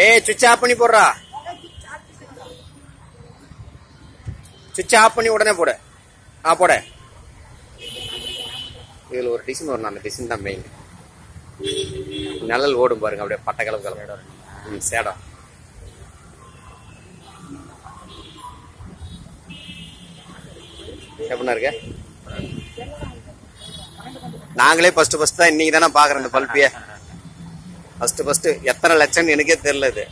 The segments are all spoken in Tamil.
ஏய் சுவிட்ச் ஆஃப் பண்ணி போடுறா. சுவிட்ச் ஆஃப் பண்ணி உடனே போடு. போட. இதுல ஒரு டிசைன் வரும், அந்த டிசைன் தான் மெயின். நிழல் ஓடும் பாருங்க, அப்படியே பட்டை கலப்பு கலப்பு. சேடம் எப்படின்னா இருக்கு. நாங்களே ஃபர்ஸ்ட் தான் இன்னைக்கு தானே பாக்குறோம் இந்த பல்பிய. ஃபர்ஸ்ட் எத்தனை லட்சம் எனக்கே தெரியல. இது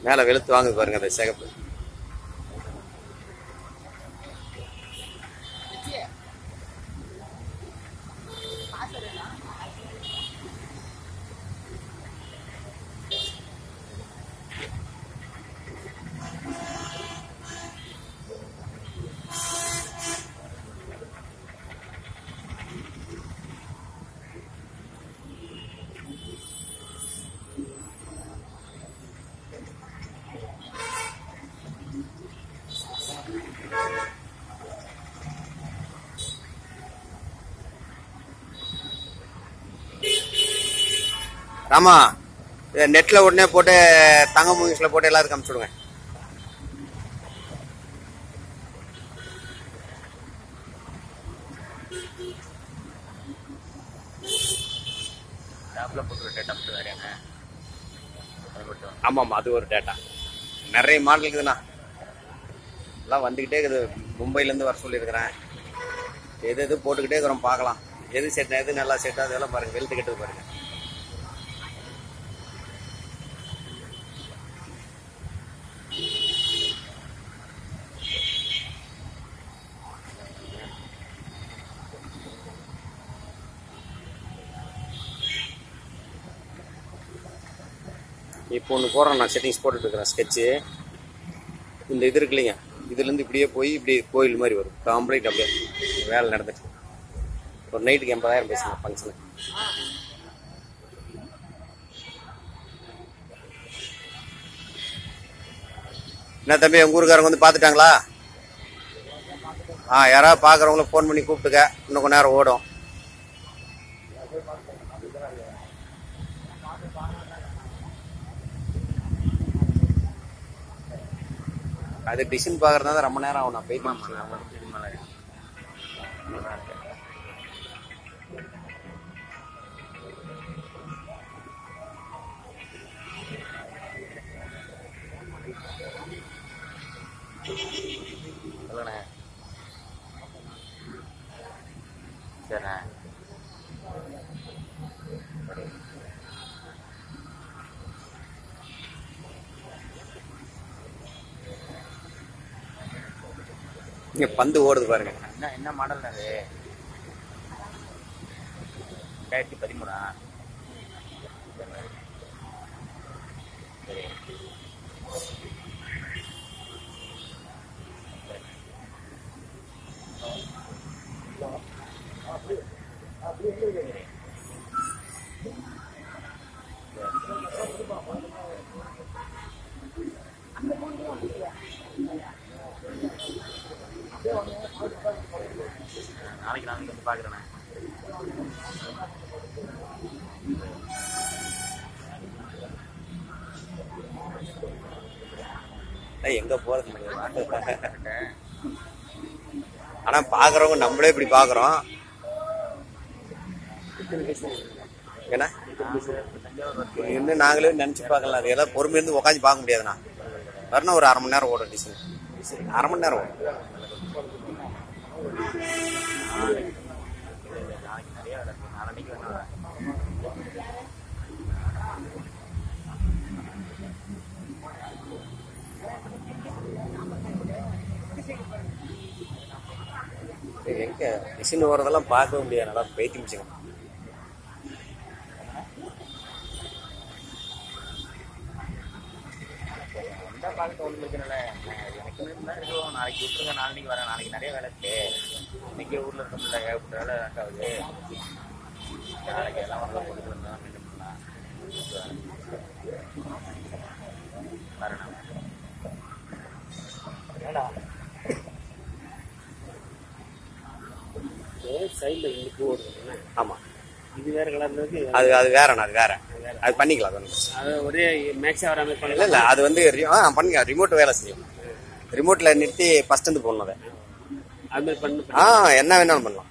மேல வெளுத்து வாங்க பாருங்க அந்த சிகப்பு. ஆமா, நெட்ல உடனே போட்டு தங்க மூவிஸ்ல போட்டு எல்லாருக்கும் அனுப்பிச்சுடுங்க. ஆமா அது ஒரு டேட்டா. நிறைய மாடல் இருக்குதுண்ணா, எல்லாம் வந்துகிட்டே இருக்குது. மும்பைல இருந்து வர சொல்லியிருக்கிறேன். எது போட்டுக்கிட்டே இருக்கிறோம், பார்க்கலாம் எது செட், எது நல்லா செட். அதெல்லாம் பாருங்க, வெளுத்து கெட்டது பாருங்க. இப்போ ஒன்று போடுறேன், நான் செட்டிங்ஸ் போட்டுட்டு இருக்கிறேன். ஸ்கெட்சு இந்த இது இருக்கு இல்லைங்க, இதுலேருந்து இப்படியே போய் இப்படி கோயில் மாதிரி வரும் கம்ப்ளீட். அப்படியே வேலை நடந்துட்டு ஒரு நைட்டுக்கு 80,000 பேசுங்க ஃபங்க்ஷனு. என்ன தம்பி, உங்கள் ஊருக்காரங்க வந்து பார்த்துட்டாங்களா? யாராவது பார்க்குறவங்கள ஃபோன் பண்ணி கூப்பிட்டுக்க, இன்னும் கொஞ்ச நேரம் ஓடும். அது டிசைன் பார்க்கறதா தான் ரொம்ப நேரம் ஆகும். நான் போயிட்டு சரிண்ணே. இங்க பந்து ஓடுது பாருங்க. என்ன மாடல் அது? 2013. நாளைக்கு வந்து பாக்குறேன். எங்க போறது ஆனா பாக்குறவங்க நம்மளே இப்படி பாக்குறோம். ஏன்னா இன்னும் நாங்களே நினைச்சு பார்க்கலாம். அது எல்லாம் பொறுமை இருந்து உட்காந்து பார்க்க முடியாதுண்ணா. வரணும் ஒரு 1/2 மணி நேரம் ஓடும் டிசைன். 1/2 மணி நேரம் ஓடும். எங்க மிஷின் ஓடுறதெல்லாம் பார்க்க முடியாது. நல்லா பைத்தியம் வச்சுக்கணும். பார்க்க ஒன்றும் பிரச்சனை இல்லை. எனக்கு இருக்கும். நாளைக்கு விட்டுருங்க, நாளைக்கு வரேன். நாளைக்கு நிறைய வேலை இருக்கு. இன்னைக்கு ஊர்ல இருக்க முடியல, ஏகப்பட்ட வேலை ஆகுது. நாளைக்கு எல்லாம் வரலாம் போட்டு வந்தோம். மீண்டும் பண்ணலாம் வரேன். சைடில் இங்கே ஓடுது. ஆமாம், இது வேற கலர்ல இருக்கு. அது அது வேறண்ணா, அது வேற. அது பண்ணிக்கலாம். அது ஒரே மேக்ஸா வர மாதிரி இல்ல இல்ல, அது வந்து பண்ணிக்கலாம். ரிமோட் வேலை செய்யும். ரிமோட்ல நிறுத்தி ஃபர்ஸ்ட் இருந்து போடணும். அதை அது மாதிரி பண்ணு. என்ன வேணாலும் பண்ணலாம்.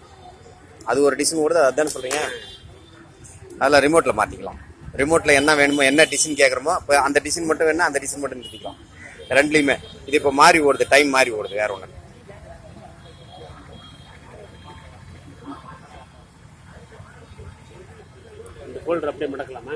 அது ஒரு டிசைன் கொடுத்து அதுதானே சொல்றீங்க. அதில் ரிமோட்ல மாத்திக்கலாம். ரிமோட்ல என்ன வேணுமோ, என்ன டிசைன் கேட்குறோமோ இப்போ அந்த டிசைன் மட்டும் வேணா அந்த டிசைன் மட்டும் நிறுத்திக்கலாம். ரெண்டுலையுமே இது இப்போ மாறி ஓடுது, டைம் மாறி ஓடுது, வேற ஒன்று. இந்த ஃபோல்டர் அப்படியே மடக்கலாமா?